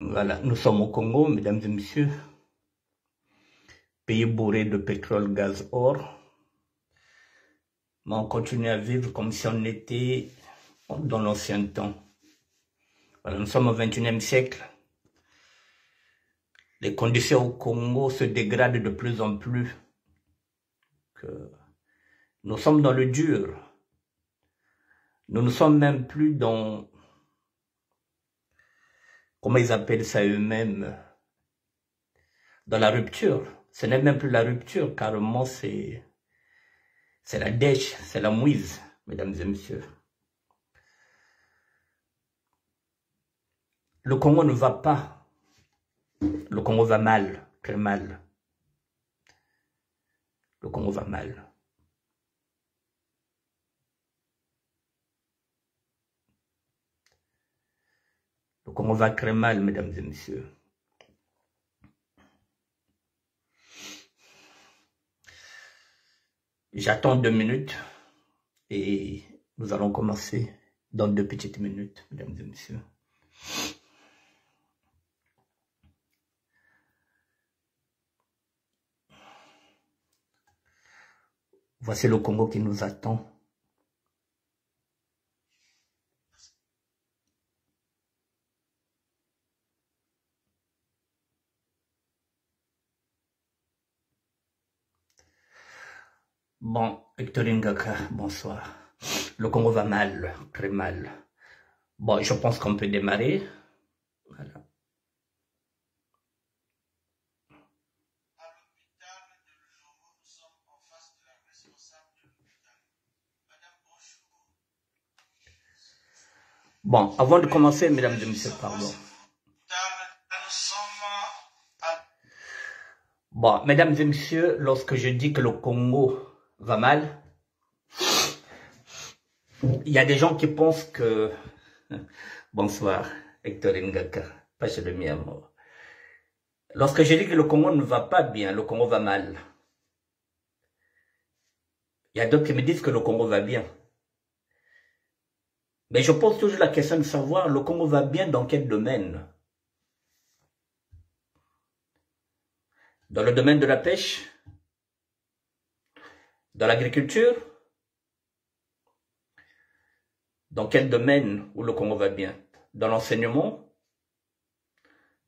Voilà, nous sommes au Congo, mesdames et messieurs, pays bourré de pétrole, gaz, or. Mais on continue à vivre comme si on était dans l'ancien temps. Voilà, nous sommes au XXIe siècle. Les conditions au Congo se dégradent de plus en plus. Nous sommes dans le dur. Nous ne sommes même plus dans... Comment ils appellent ça eux-mêmes? Dans la rupture. Ce n'est même plus la rupture, carrément c'est la dèche, c'est la mouise, mesdames et messieurs. Le Congo ne va pas. Le Congo va mal, très mal. Le Congo va mal. Le Congo va très mal, mesdames et messieurs. J'attends 2 minutes et nous allons commencer dans 2 petites minutes, mesdames et messieurs. Voici le Congo qui nous attend. Bon, Hectorine Gaka, bonsoir. Le Congo va mal, très mal. Bon, je pense qu'on peut démarrer. Voilà. Bon, avant de commencer, mesdames et messieurs, pardon. Bon, mesdames et messieurs, lorsque je dis que le Congo va mal, il y a des gens qui pensent que... Bonsoir, Hector Ngaka, pas chez le mien mort. Lorsque je dis que le Congo ne va pas bien, le Congo va mal. Il y a d'autres qui me disent que le Congo va bien. Mais je pose toujours la question de savoir, le Congo va bien dans quel domaine? Dans le domaine de la pêche? Dans l'agriculture? Dans quel domaine où le Congo va bien? Dans l'enseignement?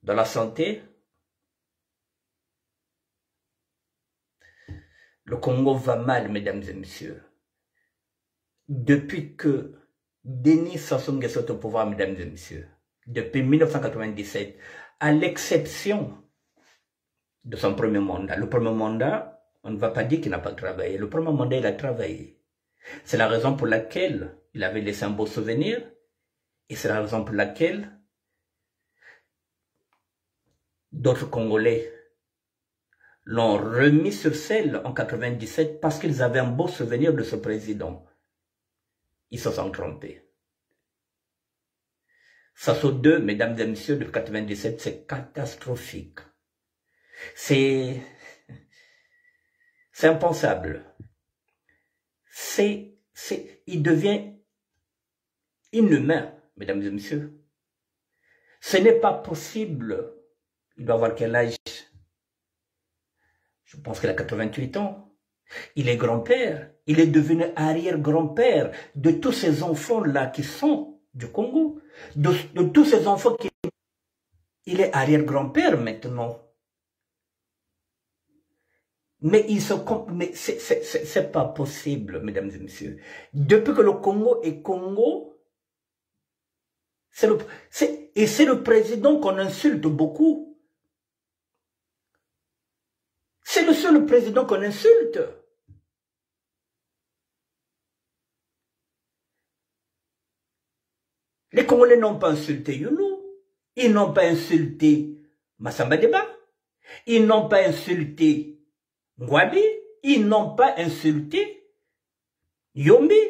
Dans la santé? Le Congo va mal, mesdames et messieurs. Depuis que Denis Sassou Nguesso est au pouvoir, mesdames et messieurs, depuis 1997, à l'exception de son premier mandat. Le premier mandat, on ne va pas dire qu'il n'a pas travaillé. Le premier mandat, il a travaillé. C'est la raison pour laquelle il avait laissé un beau souvenir. Et c'est la raison pour laquelle d'autres Congolais l'ont remis sur selle en 1997 parce qu'ils avaient un beau souvenir de ce président. Ils se sont trompés. Sassou 2, mesdames et messieurs, de 1997, c'est catastrophique. C'est impensable. Il devient inhumain, mesdames et messieurs. Ce n'est pas possible. Il doit avoir quel âge? Je pense qu'il a 88 ans. Il est grand-père. Il est devenu arrière-grand-père de tous ces enfants-là qui sont du Congo. De tous ces enfants qui... Il est arrière-grand-père maintenant. Mais c'est pas possible, mesdames et messieurs. Depuis que le Congo est Congo, c'est le président qu'on insulte beaucoup. C'est le seul président qu'on insulte. Les Congolais n'ont pas insulté Youlou. Ils n'ont pas insulté Massamba Deba. Ils n'ont pas insulté Ngwabi, ils n'ont pas insulté Yombi.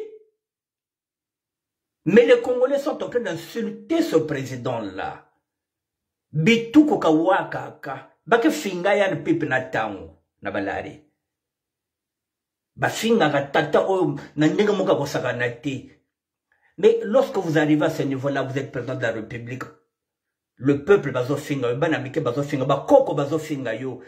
Mais les Congolais sont en train d'insulter ce président-là. Bitu kokawaka, bake finga ya pipe na tango, na balari. Ba finga ka tata o na ndenge moka kosaka na te. Mais lorsque vous arrivez à ce niveau-là, vous êtes président de la République. le peuple bazofinga, banamike bazofinga, bakoko bazofinga yo.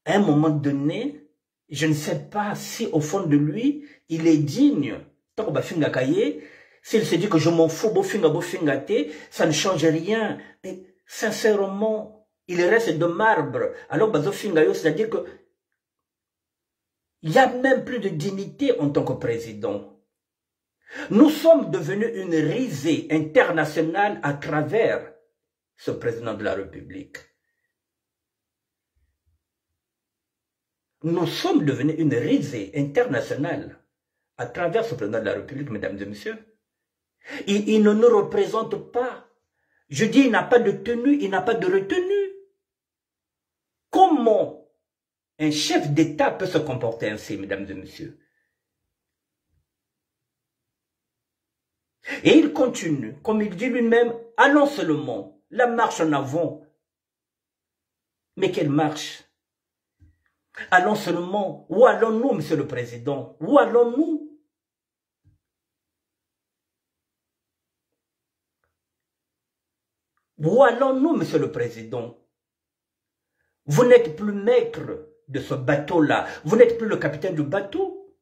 À un moment donné, je ne sais pas si au fond de lui, il est digne. Tant bafinga kaye, s'il se dit que je m'en fous, bofinga te, ça ne change rien. Et sincèrement, il reste de marbre. Alors bazofinga yo, c'est-à-dire que il n'y a même plus de dignité en tant que président. Nous sommes devenus une risée internationale à travers ce président de la République. Nous sommes devenus une risée internationale à travers ce président de la République, mesdames et messieurs. Il ne nous représente pas. Je dis, il n'a pas de tenue, il n'a pas de retenue. Comment un chef d'État peut se comporter ainsi, mesdames et messieurs? Et il continue, comme il dit lui-même, allons seulement, la marche en avant. Mais quelle marche? Allons seulement. Où allons-nous, monsieur le Président? Où allons-nous? Où allons-nous, monsieur le Président? Vous n'êtes plus maître de ce bateau-là. Vous n'êtes plus le capitaine du bateau.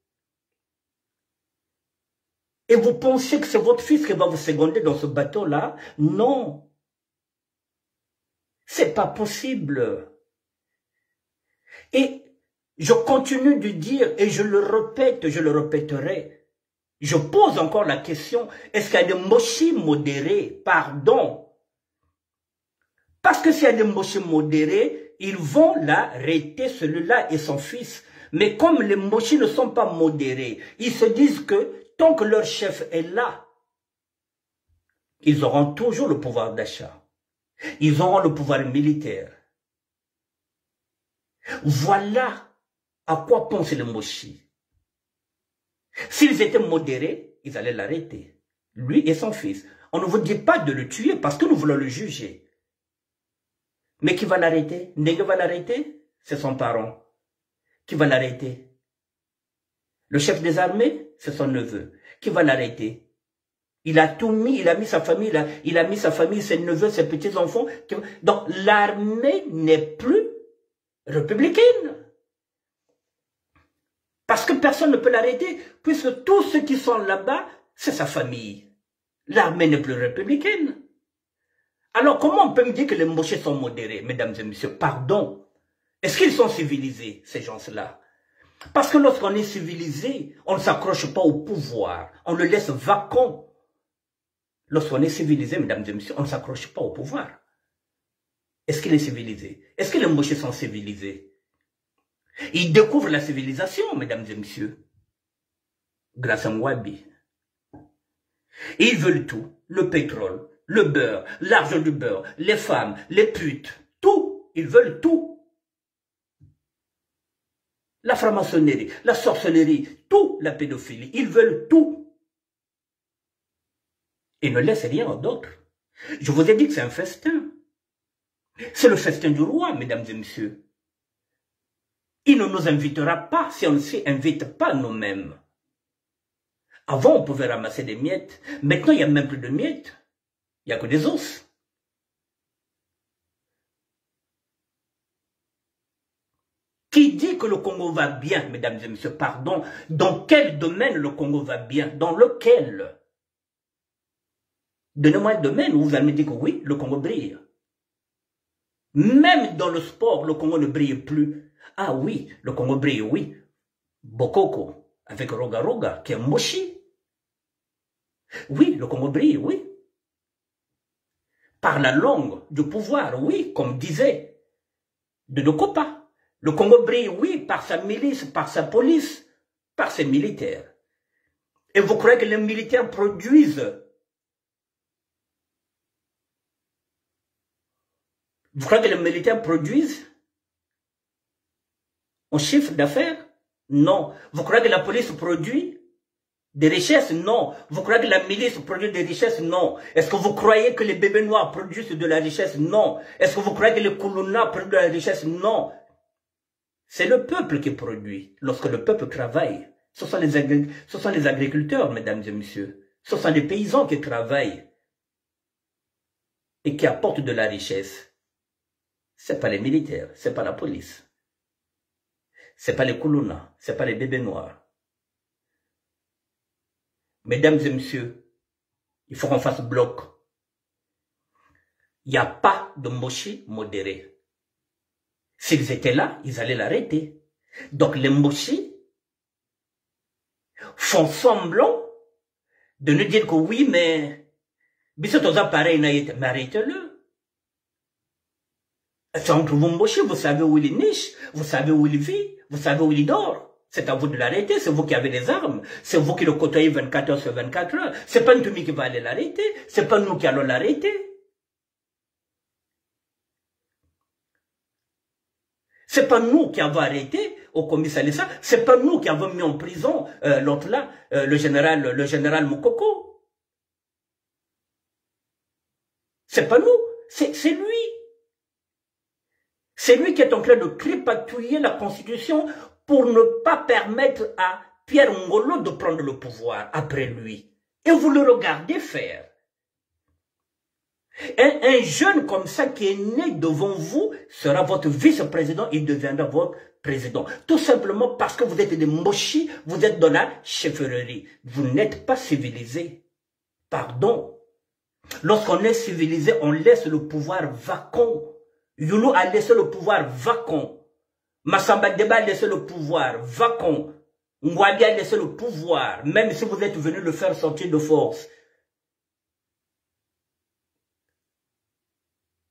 Et vous pensez que c'est votre fils qui va vous seconder dans ce bateau-là? Non. C'est pas possible. Et je continue de dire, et je le répète, je le répéterai. Je pose encore la question, est-ce qu'il y a des mochis modérés? Pardon. Parce que s'il y a des mochis modérés, ils vont l'arrêter, celui-là et son fils. Mais comme les mochis ne sont pas modérés, ils se disent que tant que leur chef est là, ils auront toujours le pouvoir d'achat. Ils auront le pouvoir militaire. Voilà à quoi pensent les mochis. S'ils étaient modérés, ils allaient l'arrêter. Lui et son fils. On ne vous dit pas de le tuer parce que nous voulons le juger. Mais qui va l'arrêter? Ndege va l'arrêter? C'est son parent. Qui va l'arrêter? Le chef des armées? C'est son neveu. Qui va l'arrêter? Il a tout mis, il a mis sa famille, il a mis sa famille, ses neveux, ses petits-enfants. Donc l'armée n'est plus républicaine. Parce que personne ne peut l'arrêter, puisque tous ceux qui sont là-bas, c'est sa famille. L'armée n'est plus républicaine. Alors comment on peut me dire que les mochés sont modérés, mesdames et messieurs? Pardon. Est-ce qu'ils sont civilisés, ces gens-là? Parce que lorsqu'on est civilisé, on ne s'accroche pas au pouvoir. On le laisse vacant. Lorsqu'on est civilisé, mesdames et messieurs, on ne s'accroche pas au pouvoir. Est-ce qu'il est civilisé? Est-ce que les mochés sont civilisés? Ils découvrent la civilisation, mesdames et messieurs, grâce à Mwabi. Ils veulent tout. Le pétrole, le beurre, l'argent du beurre, les femmes, les putes, tout. Ils veulent tout. La franc-maçonnerie, la sorcellerie, tout, la pédophilie. Ils veulent tout. Ils ne laissent rien d'autre. Je vous ai dit que c'est un festin. C'est le festin du roi, mesdames et messieurs. Il ne nous invitera pas si on ne s'y invite pas nous-mêmes. Avant, on pouvait ramasser des miettes. Maintenant, il n'y a même plus de miettes. Il n'y a que des os. Qui dit que le Congo va bien, mesdames et messieurs? Pardon. Dans quel domaine le Congo va bien? Dans lequel? Donnez-moi un domaine où vous allez me dire que oui, le Congo brille. Même dans le sport, le Congo ne brille plus. Ah oui, le Congo brille, oui. Bokoko, avec Roga Roga, qui est mochi. Oui, le Congo brille, oui. Par la langue du pouvoir, oui, comme disait de Dokopa. Le Congo brille, oui, par sa milice, par sa police, par ses militaires. Et vous croyez que les militaires produisent? Vous croyez que les militaires produisent en chiffre d'affaires? Non. Vous croyez que la police produit des richesses? Non. Vous croyez que la milice produit des richesses? Non. Est-ce que vous croyez que les bébés noirs produisent de la richesse? Non. Est-ce que vous croyez que les Koulouna produisent de la richesse? Non. C'est le peuple qui produit. Lorsque le peuple travaille, ce sont les agriculteurs, mesdames et messieurs. Ce sont les paysans qui travaillent. et qui apportent de la richesse, c'est pas les militaires, c'est pas la police, c'est pas les Koulouna, c'est pas les bébés noirs. Mesdames et messieurs, il faut qu'on fasse bloc. Il n'y a pas de Mboshi modéré. S'ils étaient là, ils allaient l'arrêter. Donc les Mboshi font semblant de nous dire que oui, mais Bissotosa pareil, mais arrêtez-le. C'est entre vous Mboshi, vous savez où il niche, vous savez où il vit, vous savez où il dort. C'est à vous de l'arrêter, c'est vous qui avez les armes, c'est vous qui le côtoyez 24 heures sur 24 heures. C'est pas Ntoumi qui va aller l'arrêter, c'est pas nous qui allons l'arrêter. C'est pas nous qui avons arrêté au commissariat, c'est pas nous qui avons mis en prison l'autre là, le général Moukoko. C'est pas nous, c'est lui. C'est lui qui est en train de crépatouiller la Constitution pour ne pas permettre à Pierre Ngolo de prendre le pouvoir après lui. Et vous le regardez faire. Un jeune comme ça qui est né devant vous sera votre vice-président, il deviendra votre président. Tout simplement parce que vous êtes des mochis, vous êtes dans la chefferie. Vous n'êtes pas civilisés. Pardon. Lorsqu'on est civilisé, on laisse le pouvoir vacant. Youlou a laissé le pouvoir vacant. Massamba Deba a laissé le pouvoir vacant. Ngwadi a laissé le pouvoir, même si vous êtes venu le faire sortir de force.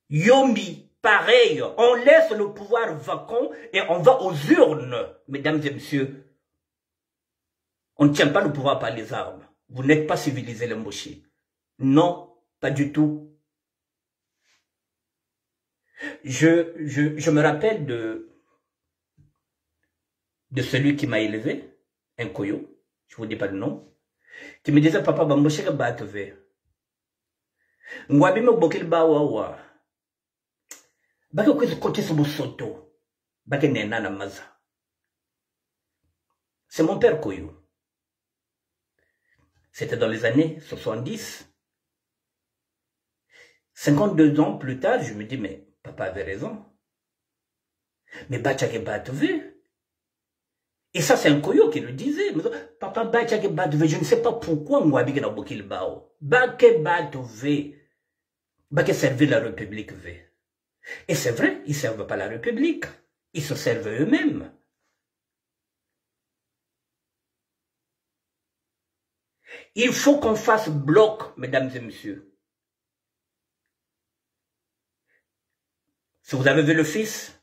Yombi, pareil, on laisse le pouvoir vacant et on va aux urnes, mesdames et messieurs. On ne tient pas le pouvoir par les armes. Vous n'êtes pas civilisés, les Mboshi. Non, pas du tout. Je me rappelle de celui qui m'a élevé, un Koyo, je vous dis pas le nom, qui me disait, papa, Mboshi, batve. Ngwabi me bokil bawawa. Bake kwezi kote sobo soto. Bake nena na maza. C'est mon père Koyo. C'était dans les années 70. 52 ans plus tard, je me dis, mais papa avait raison. Mais Bachake Batve. Et ça, c'est un Koyo qui le disait. Papa Bachake Batve, je ne sais pas pourquoi Ngwabi na bokil bao. Bake Batve. Bake servir la République V. Et c'est vrai, ils ne servent pas la République. Ils se servent eux-mêmes. Il faut qu'on fasse bloc, mesdames et messieurs. Si vous avez vu le fils,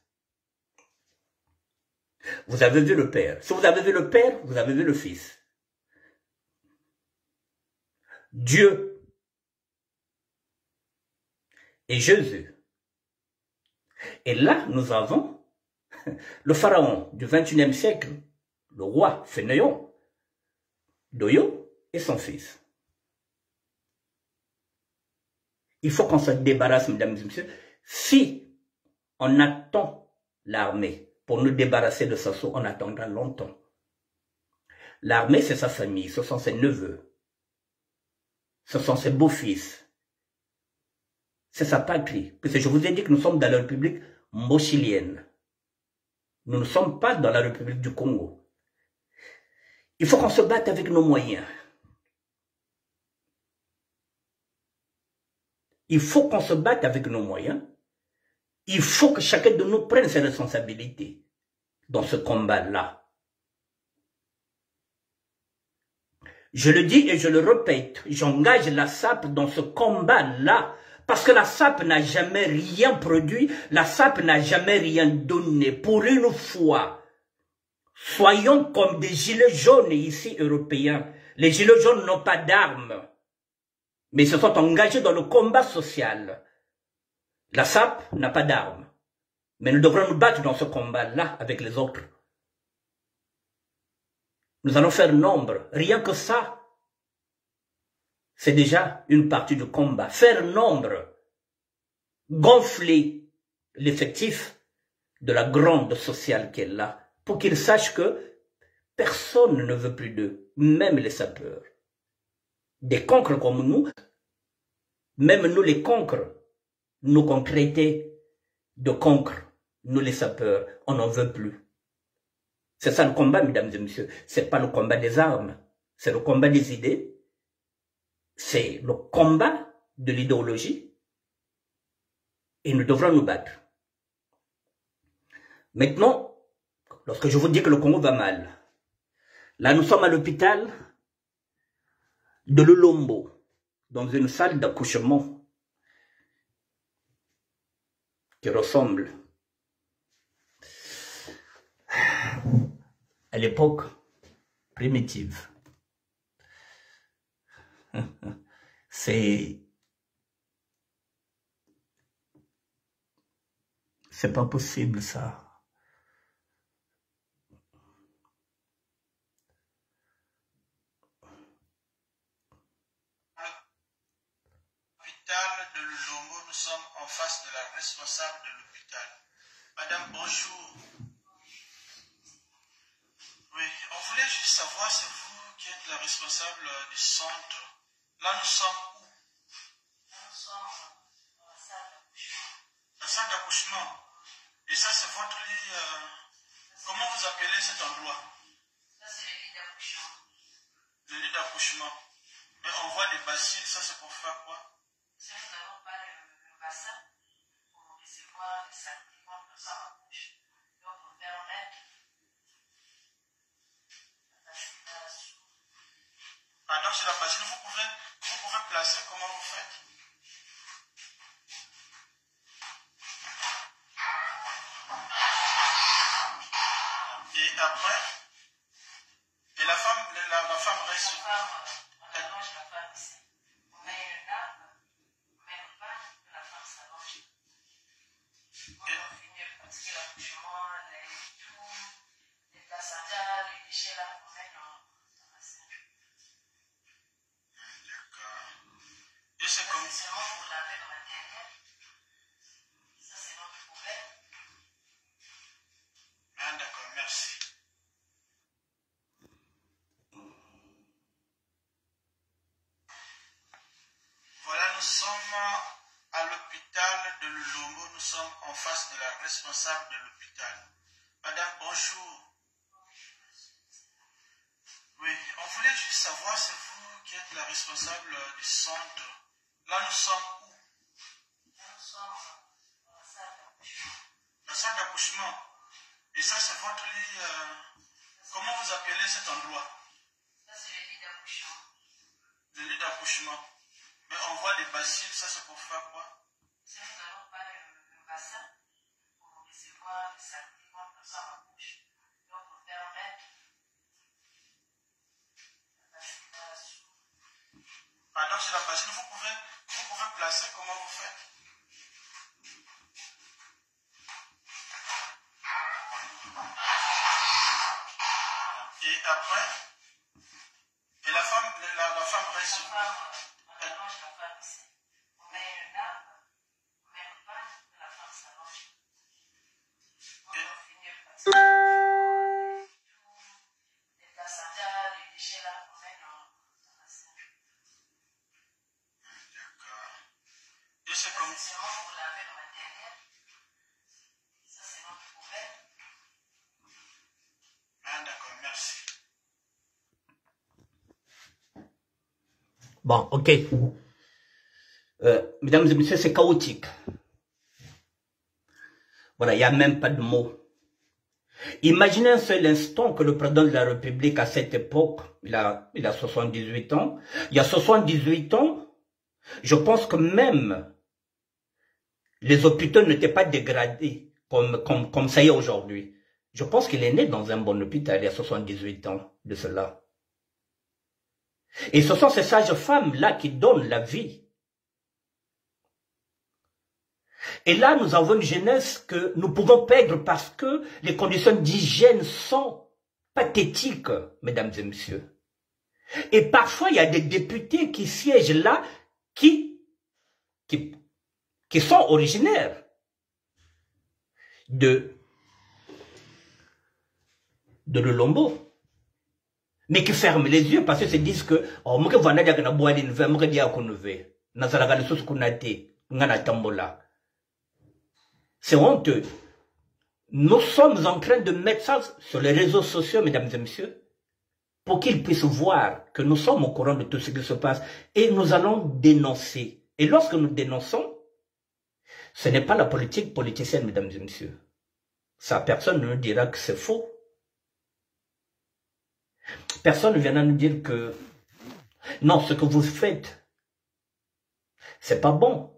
vous avez vu le père. Si vous avez vu le père, vous avez vu le fils. Dieu et Jésus. Et là, nous avons le pharaon du 21e siècle, le roi Fénéon, Doyo et son fils. Il faut qu'on se débarrasse, mesdames et messieurs. Si on attend l'armée pour nous débarrasser de Sassou, on attendra longtemps. L'armée, c'est sa famille, ce sont ses neveux, ce sont ses beaux-fils. C'est sa patrie. Parce que je vous ai dit que nous sommes dans la République mbochilienne. Nous ne sommes pas dans la République du Congo. Il faut qu'on se batte avec nos moyens. Il faut qu'on se batte avec nos moyens. Il faut que chacun de nous prenne ses responsabilités dans ce combat-là. Je le dis et je le répète, j'engage la SAP dans ce combat-là. Parce que la SAP n'a jamais rien produit, la SAP n'a jamais rien donné. Pour une fois, soyons comme des gilets jaunes ici européens. Les gilets jaunes n'ont pas d'armes, mais se sont engagés dans le combat social. La SAP n'a pas d'armes, mais nous devrons nous battre dans ce combat-là avec les autres. Nous allons faire nombre, rien que ça. C'est déjà une partie du combat. Faire nombre, gonfler l'effectif de la grande sociale qui est là, pour qu'ils sachent que personne ne veut plus d'eux, même les sapeurs. Des cancres comme nous, même nous les cancres, nous qu'on traitait de conquer, nous les sapeurs, on n'en veut plus. C'est ça le combat, mesdames et messieurs. C'est pas le combat des armes, c'est le combat des idées, c'est le combat de l'idéologie, et nous devrons nous battre. Maintenant, lorsque je vous dis que le Congo va mal, là nous sommes à l'hôpital de Lolombo, dans une salle d'accouchement qui ressemble à l'époque primitive. C'est pas possible ça. De Lolombo, nous sommes en face de la responsable de l'hôpital. Madame, bonjour. Oui, on voulait juste savoir, c'est vous qui êtes la responsable du centre. Là, nous sommes où? Nous sommes dans la salle d'accouchement. La salle d'accouchement. Et ça, c'est votre lit. Comment vous appelez cet endroit? Ça, c'est le lit d'accouchement. Le lit d'accouchement. Mais on voit des bassines, ça, c'est pour faire quoi? Si nous n'avons pas le bassin pour recevoir les sacrements de sa bouche, donc pour permettre la circulation. Ah, donc c'est la bassine, vous pouvez placer, comment vous faites? Et après, et la femme reste. On allonge la femme ici. On met une arbre. Parce que l'accouchement, les placentas, les déchets là, on met dans la bassin. D'accord. Et c'est comme. C'est seulement pour laver le matériel. Ça, c'est notre poubelle. Ah, d'accord, merci. Voilà, nous sommes à l'hôpital de Lolombo, nous sommes en face de la responsable de l'hôpital. Madame, bonjour. Oui, on voulait juste savoir, c'est vous qui êtes la responsable du centre. Là, nous sommes où? Là, nous sommes dans la salle d'accouchement. La salle d'accouchement. Et ça, c'est votre lit. Comment vous appelez cet endroit? Ça, c'est le lit d'accouchement. Le lit d'accouchement. Mais on voit des bassines, ça c'est pour faire quoi? Si nous n'avons pas le bassin pour recevoir les sacrements de sa bouche, donc pour permettre la circulation. Ah, donc c'est la bassine, vous pouvez placer, comment vous faites? Et après, et la femme reste. On allonge la femme ici. On met une arbre, on met une panne, la femme s'allonge. On va finir par ça. Les placentas, les déchets là, on met dans la bassin. D'accord. Et c'est comme. C'est seulement pour laver le matériel. Ça, c'est notre poubelle. Ah, d'accord, merci. Bon, ok. Mesdames et messieurs, c'est chaotique. Voilà, il n'y a même pas de mots. Imaginez un seul instant que le président de la République, à cette époque, il a 78 ans. Il y a 78 ans, je pense que même les hôpitaux n'étaient pas dégradés comme ça y est aujourd'hui. Je pense qu'il est né dans un bon hôpital il y a 78 ans de cela. Et ce sont ces sages femmes-là qui donnent la vie. Et là, nous avons une jeunesse que nous pouvons perdre parce que les conditions d'hygiène sont pathétiques, mesdames et messieurs. Et parfois, il y a des députés qui siègent là qui sont originaires de Lolombo, mais qui ferment les yeux parce qu'ils se disent que oh, moi que voilà, il y a une boîte de vin, moi que dia konuve, nazaraga le sous kunate, ngana tambola. C'est honteux. Nous sommes en train de mettre ça sur les réseaux sociaux, mesdames et messieurs, pour qu'ils puissent voir que nous sommes au courant de tout ce qui se passe. Et nous allons dénoncer. Et lorsque nous dénonçons, ce n'est pas la politique politicienne, mesdames et messieurs. Ça, personne ne nous dira que c'est faux. Personne ne viendra nous dire que non, ce que vous faites, c'est pas bon.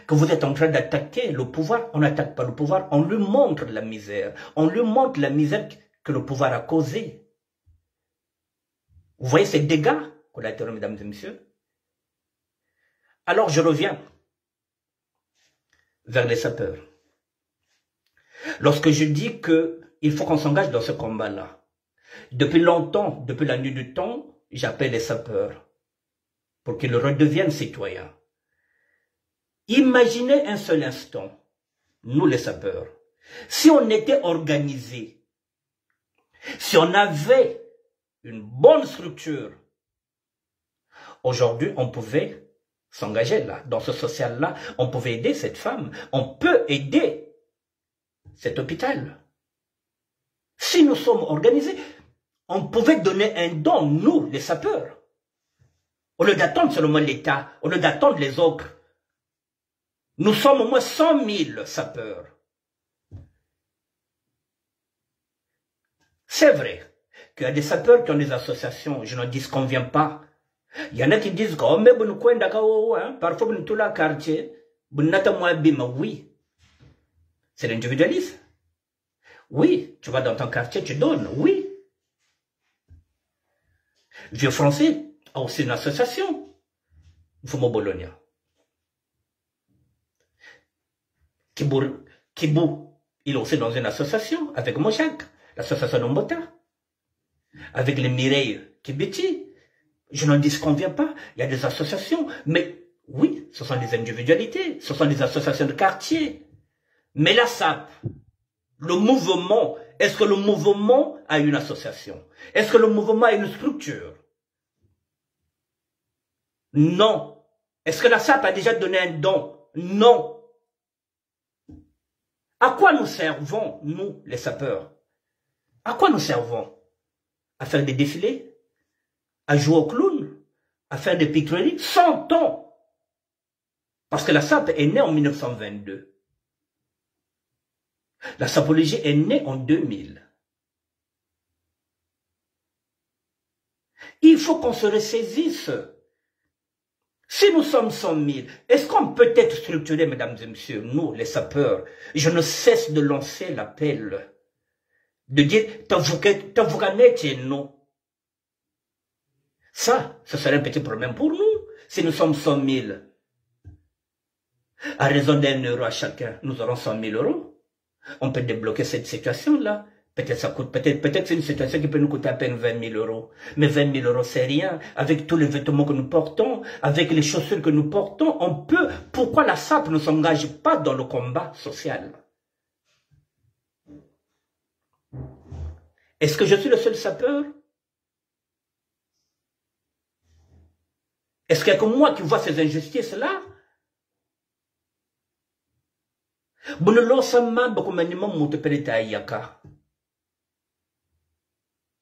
Que vous êtes en train d'attaquer le pouvoir. On n'attaque pas le pouvoir, on lui montre la misère. On lui montre la misère que le pouvoir a causée. Vous voyez ces dégâts collatéraux, mesdames et messieurs? Alors je reviens vers les sapeurs. Lorsque je dis qu'il faut qu'on s'engage dans ce combat-là, depuis longtemps, depuis la nuit du temps, j'appelle les sapeurs pour qu'ils redeviennent citoyens. Imaginez un seul instant, nous les sapeurs, si on était organisés, si on avait une bonne structure, aujourd'hui on pouvait s'engager là, dans ce social-là, on pouvait aider cette femme, on peut aider cet hôpital. Si nous sommes organisés, on pouvait donner un don, nous, les sapeurs. Au lieu d'attendre seulement l'État, au lieu d'attendre les autres. Nous sommes au moins 100 000 sapeurs. C'est vrai qu'il y a des sapeurs qui ont des associations, je n'en disconviens pas. Il y en a qui disent que parfois nous tous les quartier, oui. C'est l'individualisme. Oui, tu vas dans ton quartier, tu donnes, oui. Vieux Français a aussi une association, Fumo Bologna. Kibou, il est aussi dans une association avec Mojak, l'association Nombota, avec les Mireille Kibiti. Je n'en disconviens pas, il y a des associations, mais oui, ce sont des individualités, ce sont des associations de quartier. Mais la SAP, le mouvement, est-ce que le mouvement a une association? Est-ce que le mouvement a une structure? Non. Est-ce que la SAP a déjà donné un don? Non. À quoi nous servons, nous, les sapeurs? À quoi nous servons? À faire des défilés? À jouer au clown? À faire des piqueries? 100 ans! Parce que la SAP est née en 1922. La sapologie est née en 2000. Il faut qu'on se ressaisisse. Si nous sommes 100 000, est-ce qu'on peut être structuré, mesdames et messieurs, nous, les sapeurs? Je ne cesse de lancer l'appel, de dire, nous. Ça, ce serait un petit problème pour nous, si nous sommes 100 000. À raison d'1 euro à chacun, nous aurons 100 000 euros. On peut débloquer cette situation-là. Peut-être ça coûte, peut-être c'est une situation qui peut nous coûter à peine 20 000 euros. Mais 20 000 euros, c'est rien. Avec tous les vêtements que nous portons, avec les chaussures que nous portons, on peut. Pourquoi la SAP ne s'engage pas dans le combat social? Est-ce que je suis le seul sapeur? Est-ce qu'il y a que moi qui vois ces injustices-là?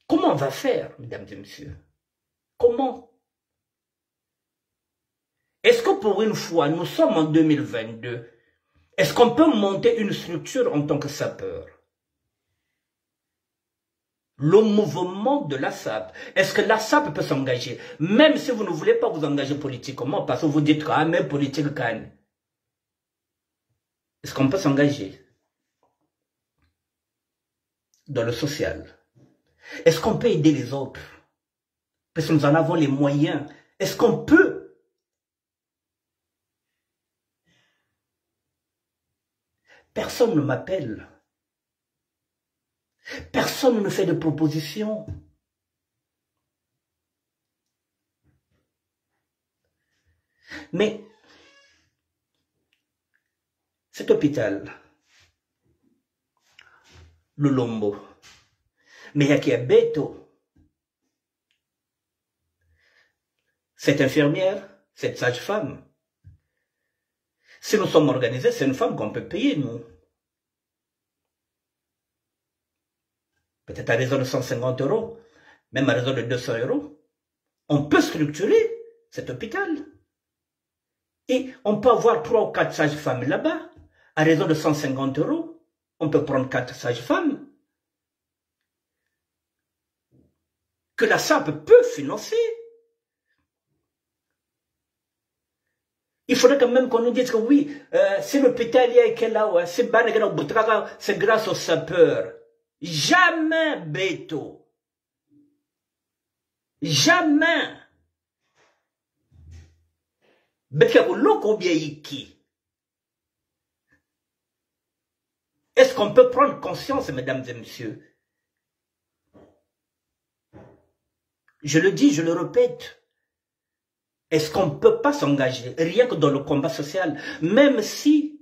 Comment on va faire, mesdames et messieurs? Comment? Est-ce que pour une fois, nous sommes en 2022, est-ce qu'on peut monter une structure en tant que sapeur? Le mouvement de la SAP, est-ce que la SAP peut s'engager? Même si vous ne voulez pas vous engager politiquement, parce que vous dites que même politique, est-ce qu'on peut s'engager dans le social? Est-ce qu'on peut aider les autres? Parce que nous en avons les moyens. Est-ce qu'on peut? Personne ne m'appelle. Personne ne me fait de propositions. Mais cet hôpital, le Lombo, mais il y a qui est Beto. Cette infirmière, cette sage-femme, Si nous sommes organisés, c'est une femme qu'on peut payer, nous. Peut-être à raison de 150 €, même à raison de 200 €. On peut structurer cet hôpital. Et on peut avoir 3 ou 4 sages-femmes là-bas. À raison de 150 €, on peut prendre 4 sages-femmes. Que la SAP peut financer. Il faudrait quand même qu'on nous dise que oui, si l'hôpital est là, c'est grâce aux sapeurs. Jamais, Beto. Jamais. Est-ce qu'on peut prendre conscience, mesdames et messieurs? Je le dis, je le répète. Est-ce qu'on ne peut pas s'engager, rien que dans le combat social, même si,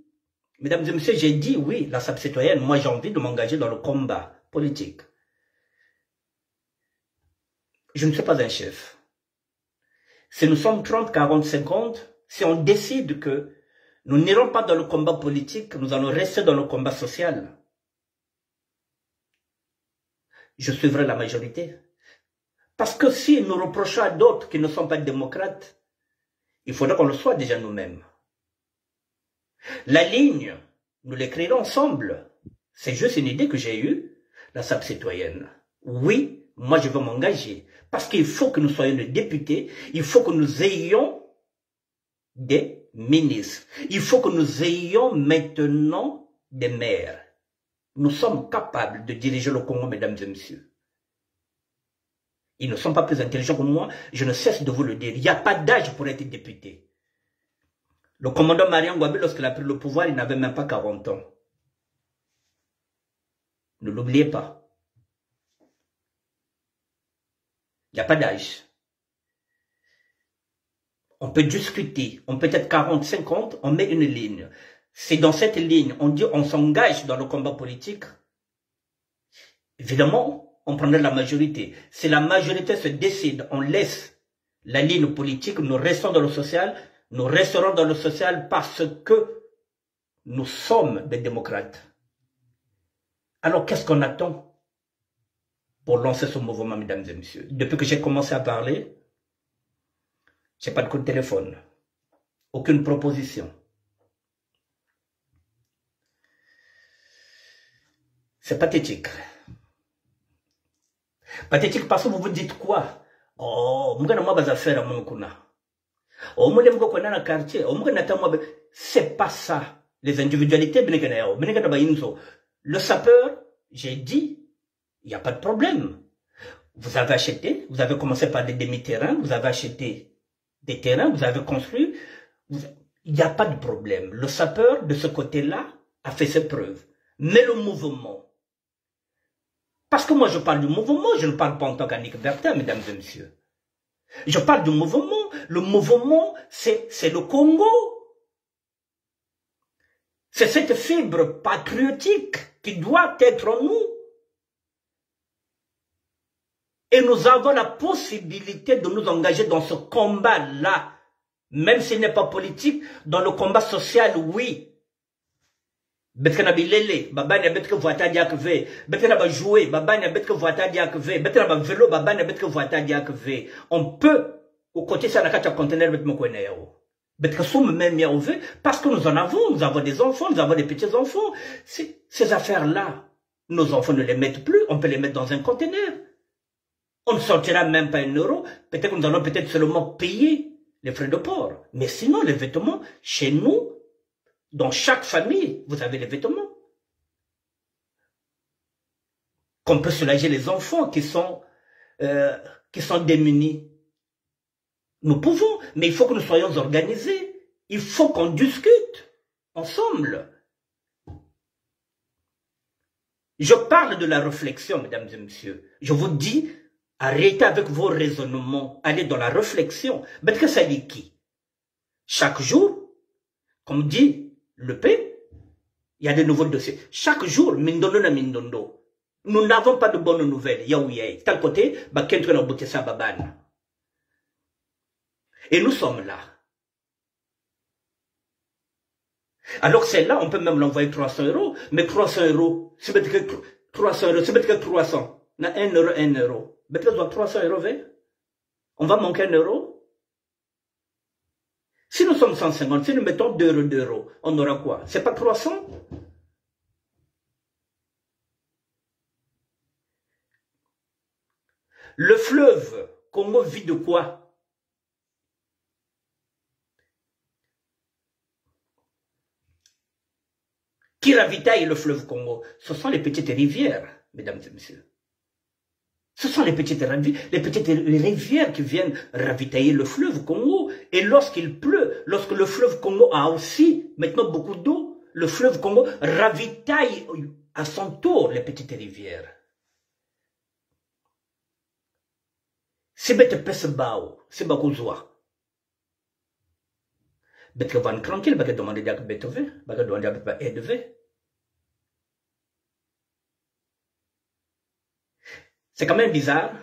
mesdames et messieurs, j'ai dit, oui, la SAP citoyenne, moi j'ai envie de m'engager dans le combat politique. Je ne suis pas un chef. Si nous sommes 30, 40, 50, si on décide que nous n'irons pas dans le combat politique, nous allons rester dans le combat social, je suivrai la majorité. Parce que si nous reprochons à d'autres qui ne sont pas démocrates, il faudra qu'on le soit déjà nous-mêmes. La ligne, nous l'écrirons ensemble. C'est juste une idée que j'ai eue, la SAP citoyenne. Oui, moi je veux m'engager. Parce qu'il faut que nous soyons des députés, il faut que nous ayons des ministres. Il faut que nous ayons maintenant des maires. Nous sommes capables de diriger le Congo, mesdames et messieurs. Ils ne sont pas plus intelligents que moi, je ne cesse de vous le dire. Il n'y a pas d'âge pour être député. Le commandant Marian Gouabi, lorsqu'il a pris le pouvoir, il n'avait même pas 40 ans. Ne l'oubliez pas. Il n'y a pas d'âge. On peut discuter, on peut être 40, 50, on met une ligne. Si dans cette ligne, on dit on s'engage dans le combat politique, évidemment, on prendrait la majorité. Si la majorité se décide, on laisse la ligne politique, nous restons dans le social, nous resterons dans le social parce que nous sommes des démocrates. Alors qu'est-ce qu'on attend pour lancer ce mouvement, mesdames et messieurs? Depuis que j'ai commencé à parler, je n'ai pas de coup de téléphone, aucune proposition. C'est pathétique. Pathétique parce que vous vous dites quoi? Oh, c'est pas ça. Les individualités, le sapeur, j'ai dit, il n'y a pas de problème. Vous avez acheté, vous avez commencé par des demi-terrains, vous avez acheté des terrains, vous avez construit. Il n'y a pas de problème. Le sapeur, de ce côté-là, a fait ses preuves. Mais le mouvement, parce que moi je parle du mouvement, je ne parle pas en tant qu'Annick Bertin, mesdames et messieurs. Je parle du mouvement. Le mouvement, c'est le Congo. C'est cette fibre patriotique qui doit être en nous. Et nous avons la possibilité de nous engager dans ce combat-là. Même s'il n'est pas politique, dans le combat social, oui. Betkana bilele, babanya betka voita diakve, betkana ba jouer, babanya betka voita diakve, betkana ba vélo, babanya betka voita diakve. On peut, au côté ça n'a qu'à conteneur bet mokone yao. Betka soum même yaouve, parce que nous avons des enfants, nous avons des petits-enfants. Ces affaires-là, nos enfants ne les mettent plus, on peut les mettre dans un conteneur. On ne sortira même pas 1 euro, peut-être que nous allons peut-être seulement payer les frais de port. Mais sinon, les vêtements, chez nous, dans chaque famille, vous avez les vêtements. Qu'on peut soulager les enfants qui sont démunis. Nous pouvons, mais il faut que nous soyons organisés. Il faut qu'on discute ensemble. Je parle de la réflexion, mesdames et messieurs. Je vous dis, arrêtez avec vos raisonnements. Allez dans la réflexion. Mais que ça dit qui? Chaque jour, comme dit le P, il y a de nouveaux dossiers. Chaque jour, mindondo na mindondo. Nous n'avons pas de bonnes nouvelles. Yaouye. Tel côté, bakentre na boutessa babane. Et nous sommes là. Alors celle-là, on peut même l'envoyer 300 euros, mais 300 euros, c'est peut-être que 300 euros, c'est peut-être que 300. On a 1 euro, 1 euro. Peut-être 300 euros, on va manquer 1 euro. Si nous sommes 150, si nous mettons 2 euros, on aura quoi? C'est pas 300? Le fleuve Congo vit de quoi? Qui ravitaille le fleuve Congo? Ce sont les petites rivières, mesdames et messieurs. Ce sont les petites rivières qui viennent ravitailler le fleuve Congo. Et lorsqu'il pleut, lorsque le fleuve Congo a aussi maintenant beaucoup d'eau, le fleuve Congo ravitaille à son tour les petites rivières. Si bête pèse bao, c'est bakouzoua. Bête que van tranquille, bête demander d'ak betove, bête demander d'ak edve. C'est quand même bizarre.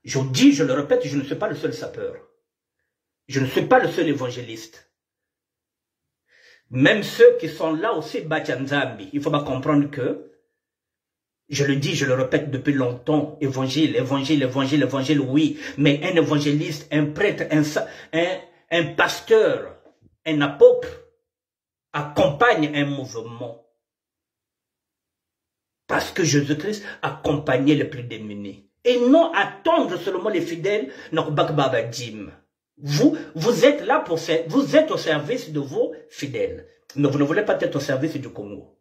Je dis, je le répète, je ne suis pas le seul sapeur. Je ne suis pas le seul évangéliste. Même ceux qui sont là aussi, Bachanzambi, il faut pas comprendre que, je le dis, je le répète depuis longtemps, évangile, évangile, évangile, évangile, oui, mais un évangéliste, un prêtre, un pasteur, un apôtre, accompagne un mouvement. Parce que Jésus-Christ accompagnait les plus démunis. Et non attendre seulement les fidèles, vous êtes là pour vous êtes au service de vos fidèles. Mais vous ne voulez pas être au service du Congo.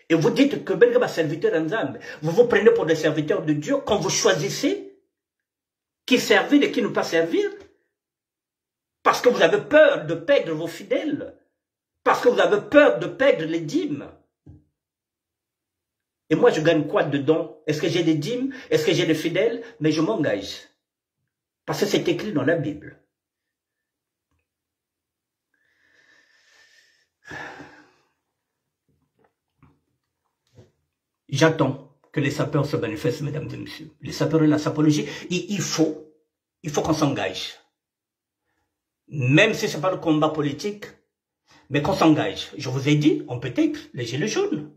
Et vous dites que Belga serviteur ensemble. Vous vous prenez pour des serviteurs de Dieu quand vous choisissez qui servir et qui ne pas servir. Parce que vous avez peur de perdre vos fidèles. Parce que vous avez peur de perdre les dîmes. Et moi, je gagne quoi dedans? Est-ce que j'ai des dîmes? Est-ce que j'ai des fidèles? Mais je m'engage. Parce que c'est écrit dans la Bible. J'attends que les sapeurs se manifestent, mesdames et messieurs. Les sapeurs et la sapologie, il faut qu'on s'engage. Même si ce n'est pas le combat politique, mais qu'on s'engage. Je vous ai dit, on peut être les gilets jaunes.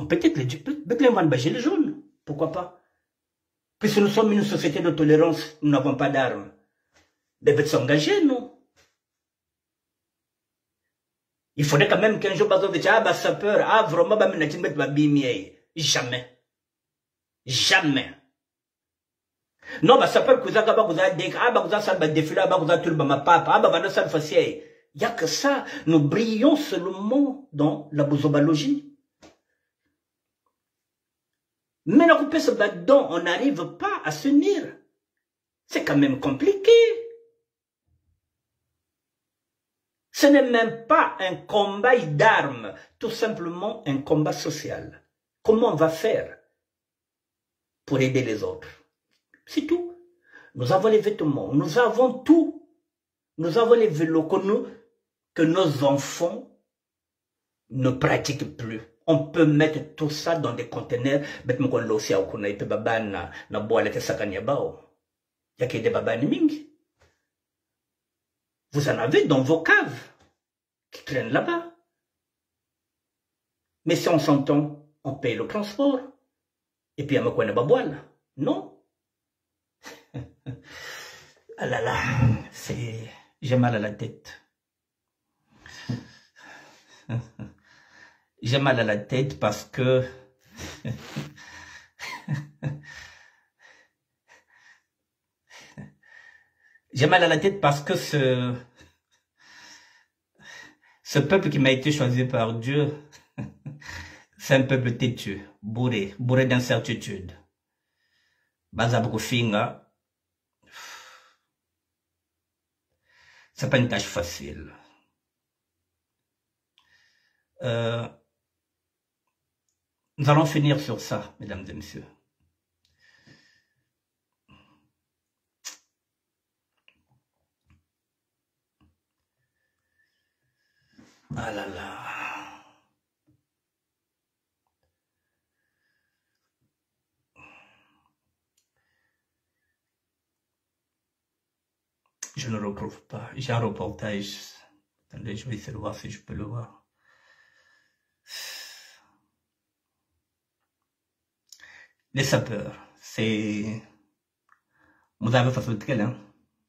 On peut être les gilets jaunes. Pourquoi pas? Puisque nous sommes une société de tolérance, nous n'avons pas d'armes. Mais peut s'engager, non? Il faudrait quand même qu'un jour, par exemple, sapeur, vraiment, jamais. Jamais. Non, sapeur, il n'y a que ça. Nous brillons seulement dans la bousobalogie. Mais la coupée se bat dedans, on n'arrive pas à s'unir. C'est quand même compliqué. Ce n'est même pas un combat d'armes, tout simplement un combat social. Comment on va faire pour aider les autres? C'est tout. Nous avons les vêtements, nous avons tout. Nous avons les vélos que nos enfants ne pratiquent plus. On peut mettre tout ça dans des conteneurs. Vous en avez dans vos caves qui traînent là-bas. Mais si on s'entend, on paye le transport. Et puis, on me baboile. Non. Ah là là, j'ai mal à la tête. J'ai mal à la tête parce que j'ai mal à la tête parce que ce peuple qui m'a été choisi par Dieu, c'est un peuple têtu, bourré d'incertitude. Bazabukufinga, c'est pas une tâche facile. Nous allons finir sur ça, mesdames et messieurs. Ah là là. Je ne retrouve pas. J'ai un reportage Attendez, je vais essayer de voir si je peux le voir. Les sapeurs, c'est... Vous avez fait ce qu'elle, hein?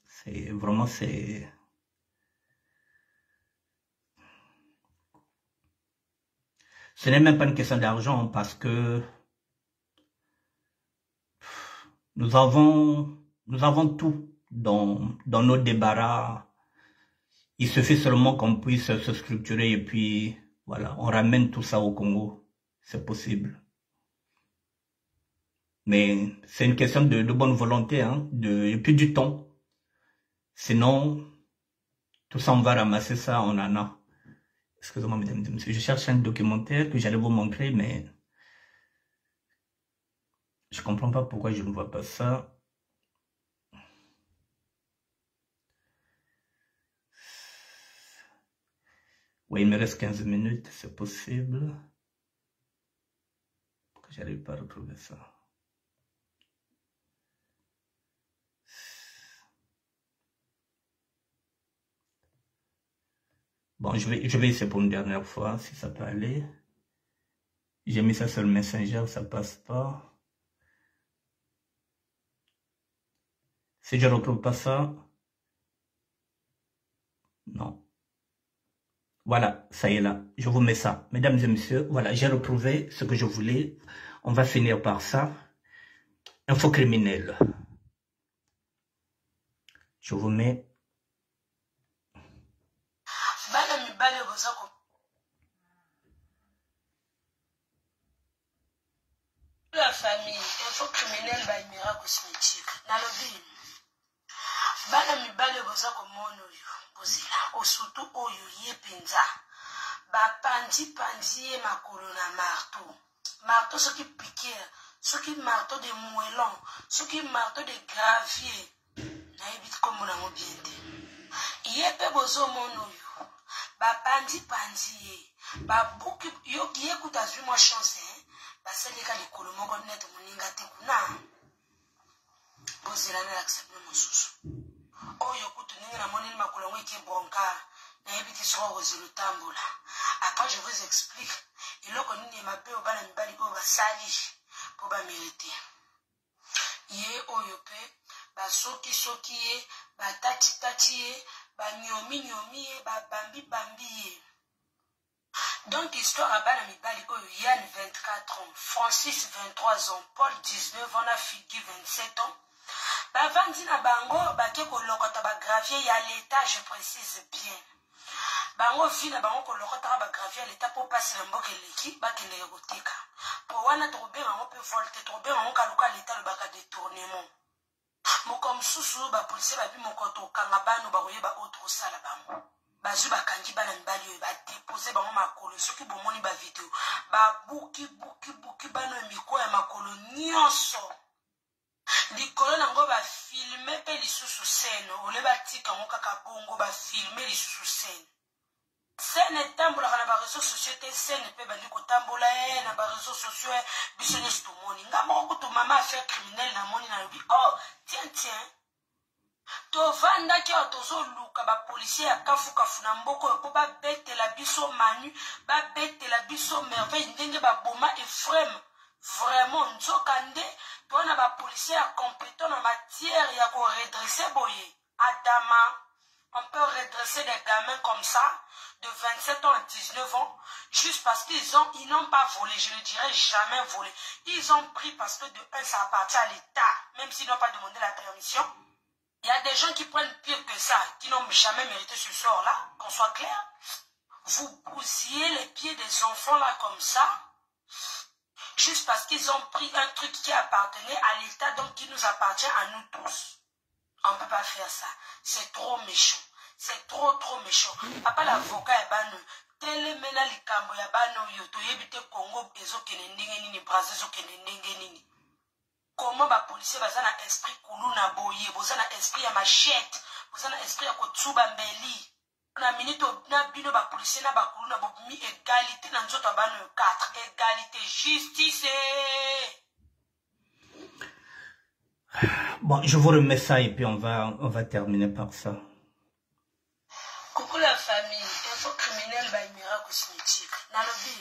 C'est vraiment, c'est... Ce n'est même pas une question d'argent parce que nous avons tout dans nos débarras. Il suffit seulement qu'on puisse se structurer et puis voilà, on ramène tout ça au Congo. C'est possible. Mais c'est une question de bonne volonté, hein, et puis du temps. Sinon, tout ça, on va ramasser ça, on en a. Excusez-moi, mesdames et messieurs, je cherche un documentaire que j'allais vous montrer, mais je comprends pas pourquoi je ne vois pas ça. Oui, il me reste 15 minutes, c'est possible. Pourquoi j'arrive pas à retrouver ça? Bon, je vais essayer pour une dernière fois, si ça peut aller. J'ai mis ça sur le Messenger, ça passe pas. Si je retrouve pas ça, non. Voilà, ça y est là, je vous mets ça. Mesdames et messieurs, voilà, j'ai retrouvé ce que je voulais. On va finir par ça. Info criminel. Je vous mets. La famille, info criminel by Mira Cosmétique. Nalobi. Bana mibale boza komono yo. Bozela. Surtout oyo ye penza. Ba pandi ye makolo na marteau. Marteau soki piqué, soki marteau de moellon, soki marteau de gravier. Na ebit comme na mo bien te. Ye pe bozo mono yo. Ba pandi ye. Ba buki yo ye kutazwi mo chance hein. Basalika likolo moko net moninga te kuna. Bozela na accept no mosusu. Oyo kutuninga na monini makolo ngwe ke bonka. Na ebiti so ozelo tambola. Après je vous explique. Eloko nini mabe obana mibali ko basali po ba mériter. Ye oyo pe ba soki ye, ba tati ye, ba nyomi ye, ba bambi ye. Donc, histoire à Bana Mibali, Yann 24 ans, Francis 23 ans, Paul 19 ans, Figi 27 ans. Bavandina Bango, Bakeko Lokota Bagravier, il y a l'état, je précise bien. Bango Vina Bango Lokota Bagravier, l'état pour passer le mboke l'équipe, Bakele Roteka. Pour Wana Troubé, on peut voler, Troubé, on peut l'état, le baka détournement. Mokom Soussou, Policier, Babi Mokoto, Kangabano, Baroye, Autre Salabango. Bazu bakangi bana mibali ba déposer bango makolo soki bomoni ba vidéo ba buki bana miko ya makolo nyonso likolo nango ba filmer pe lisusu scène ole batika ngo kaka bongo ba filmer lisusu scène tambola na ba réseaux sociaux te scène pe bandi ko tambola na ba réseaux sociaux biso nyonso tomoni ngamo ko to mama affaire criminelle na moni na lobi oh tiens Tovanda ki otozo luka ba policier ya kafu na mboko po ba bete la biso manu ba bete la biso merveille ndenge ba boma Ephraim vraiment nzokande pona ba policier ya compétent en matière ya ko redresser boye Adama on peut redresser des gamins comme ça de 27 ans à 19 ans juste parce ils n'ont pas volé, je ne dirais jamais volé, ils ont pris parce que de un ça appartient à l'État même s'ils n'ont pas demandé la permission. Il y a des gens qui prennent pire que ça, qui n'ont jamais mérité ce sort-là, qu'on soit clair. Vous bousillez les pieds des enfants là comme ça, juste parce qu'ils ont pris un truc qui appartenait à l'État, donc qui nous appartient à nous tous. On ne peut pas faire ça. C'est trop méchant. C'est trop méchant. Papa l'avocat est ban. Telemena likambo ya bano yoto yebite Congo ezo kenendenge nini Brazil zo kenendenge nini. Comment les policiers ont un esprit kuluna boye, ils ont un esprit à machette, ils ont un esprit à kotsuba mbeli. On a minute na bino ba policiers na ba kuluna bo mi égalité na nzoto bano 4 égalité justice. Bon, je vous remets ça et puis on va terminer par ça. Coucou la famille. cosmétique. Nalobi.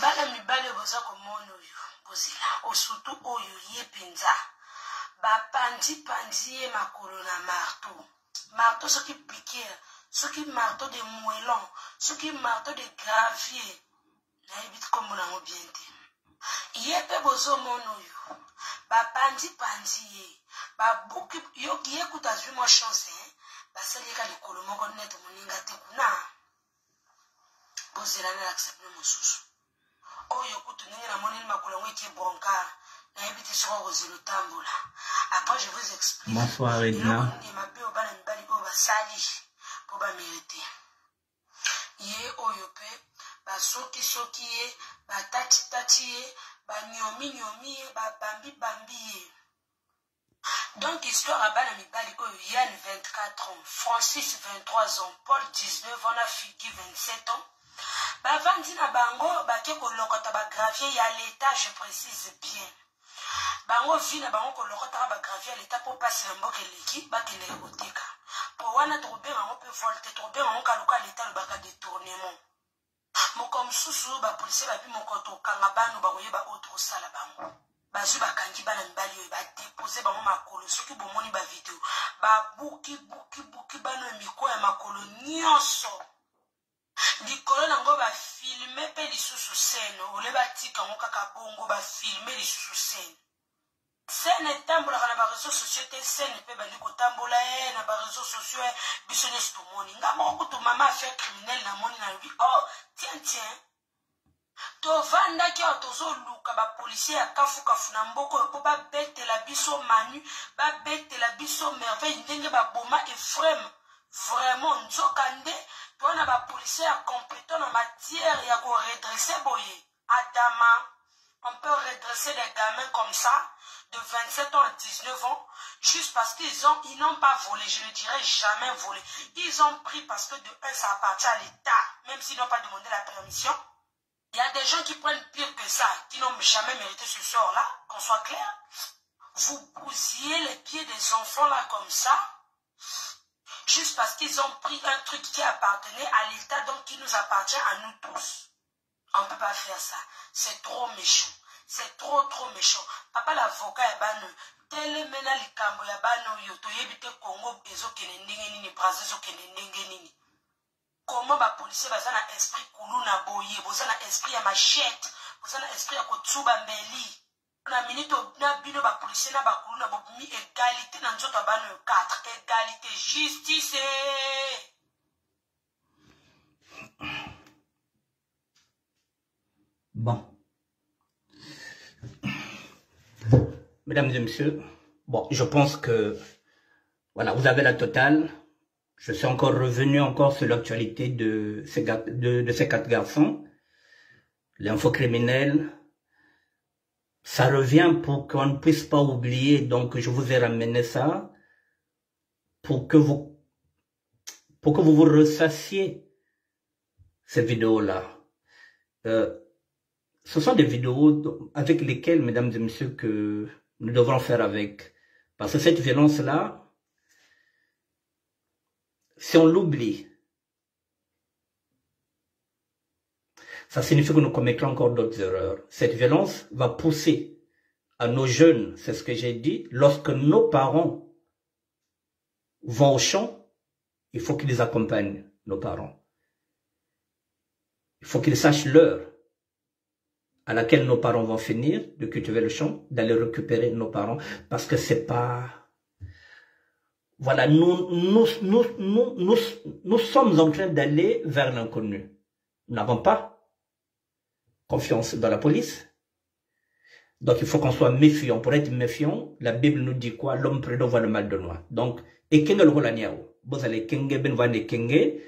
Bana mibale boza komona oyo. Bozela. Surtout oyo ye penza. Ba pandi ye makolo na marteau. Marteau ce qui piquait. Ce qui marteau de moellon. Ce qui marteau de gravier. Na ebit comme na mobiente. Yepe bozo mono yo. Ba pandi ye. Ba buki yo kiye kutazwi mo chance hein. Ba seleka likolo moko net moninga te kuna. Bozela na accepter mosusu. Oyo kutu ningi na moni makolo ngeki bronca. Na ebiti soko zelo tambola. Après je vous explique. Bonsoir Edna. Ni mabio bana mbali ko basali po ba mériter. Ye oyo pe ba soki ye, ba tati ye, ba nyomi ye, ba bambi ye. Donc histoire à bana mibali oyo Yann 24 ans, Francis 23 ans, Paul 19 ans, na Figi 27 ans. Ba vandi na bango ba ke ko lokota ba gravier ya l'état, je précise bien. Bango vina bango ko lokota ba gravier ya l'état pour passer na mboka leki ba kende koteka. Po wana to be bango pe volte to be bango ka loka l'état le baka détournement. Moko msusu ba police ba bi moko to kanga banu ba koyeba autre sala bango. Bazu bakangi bana mibali oyo ba déposer bango makolo soki bomoni ba vidéo ba buki bana miko ya makolo nyonso. Likolo nango ba filmer pe lisusu scène ole batika ngo kaka bongo ba filmer lisusu scène. Scène tambola kana ba réseaux sociaux te scène pe bali ko tambola na ba réseaux sociaux biso ne stomoni nga moko to mama fait criminel na moni na lui oh tiens to vanda ki otozo luka ba policier ya kafu na mboko po ba bete la biso manu ba bete la biso merveille ndenge ba boma Ephraim vraiment nzokande to na ba policier ya compétent en matière ya ko redresser boye Adama. On peut redresser des gamins comme ça, de 27 ans à 19 ans, juste parce qu'ils n'ont pas volé, je ne dirais jamais volé. Ils ont pris parce que de un, ça appartient à l'État, même s'ils n'ont pas demandé la permission. Il y a des gens qui prennent pire que ça, qui n'ont jamais mérité ce sort-là, qu'on soit clair. Vous bousillez les pieds des enfants là comme ça, juste parce qu'ils ont pris un truc qui appartenait à l'État, donc qui nous appartient à nous tous. On ne peut pas faire ça. C'est trop méchant. C'est trop méchant. Papa l'avocat est ban. Tel mena likambo ya ban yo to yebite Congo ezo kene ndenge nini Brazil ezo kene ndenge nini. Comment ba policier baza na esprit kulu na boye, baza na esprit ya machette, baza na esprit ya kotsuba mbeli. Na minute na bino ba policier na ba kulu na bobimi égalité na nzoto ban 4, égalité, justice. Bon. Mesdames et messieurs, bon, je pense que, voilà, vous avez la totale. Je suis encore revenu sur l'actualité de ces 4 garçons. L'info criminelle, ça revient pour qu'on ne puisse pas oublier, donc je vous ai ramené ça, pour que vous vous ressassiez ces vidéos-là. Ce sont des vidéos avec lesquelles, mesdames et messieurs, que nous devrons faire avec. Parce que cette violence-là, si on l'oublie, ça signifie que nous commettrons encore d'autres erreurs. Cette violence va pousser à nos jeunes, c'est ce que j'ai dit, lorsque nos parents vont au champ, il faut qu'ils accompagnent nos parents. Il faut qu'ils sachent l'heure à laquelle nos parents vont finir de cultiver le champ, d'aller récupérer nos parents, parce que c'est pas... Voilà, nous sommes en train d'aller vers l'inconnu. Nous n'avons pas confiance dans la police. Donc il faut qu'on soit méfiant. Pour être méfiant, la Bible nous dit quoi? L'homme prudent voit le mal de loin. Donc, et kenge le rola niao. Vous allez kenge ben vane kenge,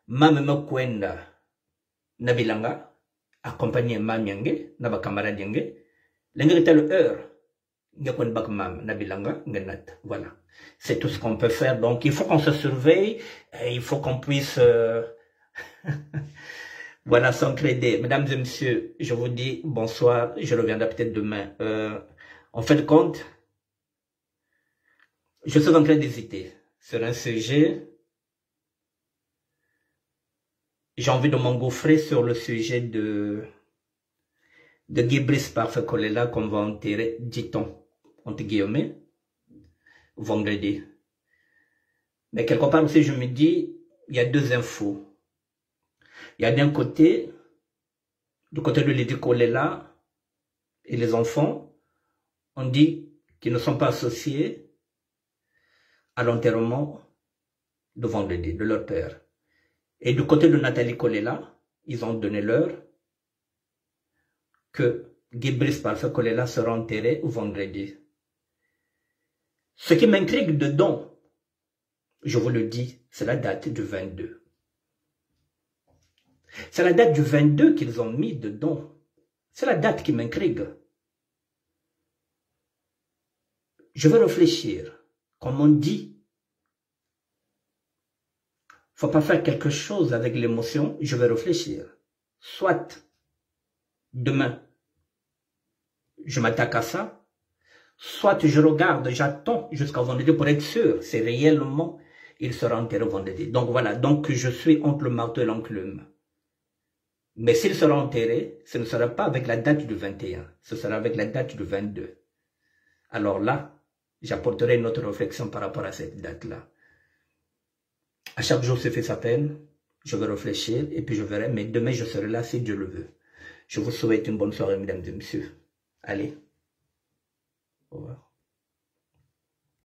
mameme kwenda nabilanga, accompagner mamiange, naba camarade yange, l'engrais le heure, ngekwen bak mam nabilanga, ngenat. Voilà. C'est tout ce qu'on peut faire. Donc il faut qu'on se surveille, et il faut qu'on puisse voilà, s'entraider. Mesdames et messieurs, je vous dis bonsoir, je reviendrai peut-être demain. En fait compte, je suis en train d'hésiter sur un sujet. j'ai envie de m'engouffrer sur le sujet de Guy Brice Parfait Kolela qu'on va enterrer, dit-on, entre guillemets, vendredi. Mais quelque part aussi, je me dis, il y a deux infos. Il y a d'un côté, du côté de Lady Kolela et les enfants, on dit qu'ils ne sont pas associés à l'enterrement de vendredi, de leur père. Et du côté de Nathalie Kolela, ils ont donné l'heure que Guy Brice Parfait Kolela sera enterré vendredi. Ce qui m'intrigue dedans, je vous le dis, c'est la date du 22. C'est la date du 22 qu'ils ont mis dedans. C'est la date qui m'intrigue. Je vais réfléchir. Comme on dit, faut pas faire quelque chose avec l'émotion, je vais réfléchir. Soit demain, je m'attaque à ça, soit je regarde, j'attends jusqu'à vendredi pour être sûr, c'est réellement, il sera enterré vendredi. Donc voilà, donc je suis entre le marteau et l'enclume. Mais s'il sera enterré, ce ne sera pas avec la date du 21, ce sera avec la date du 22. Alors là, j'apporterai une autre réflexion par rapport à cette date-là. À chaque jour se fait sa peine, je vais réfléchir et puis je verrai, mais demain je serai là si Dieu le veut. Je vous souhaite une bonne soirée, mesdames et messieurs. Allez, au revoir.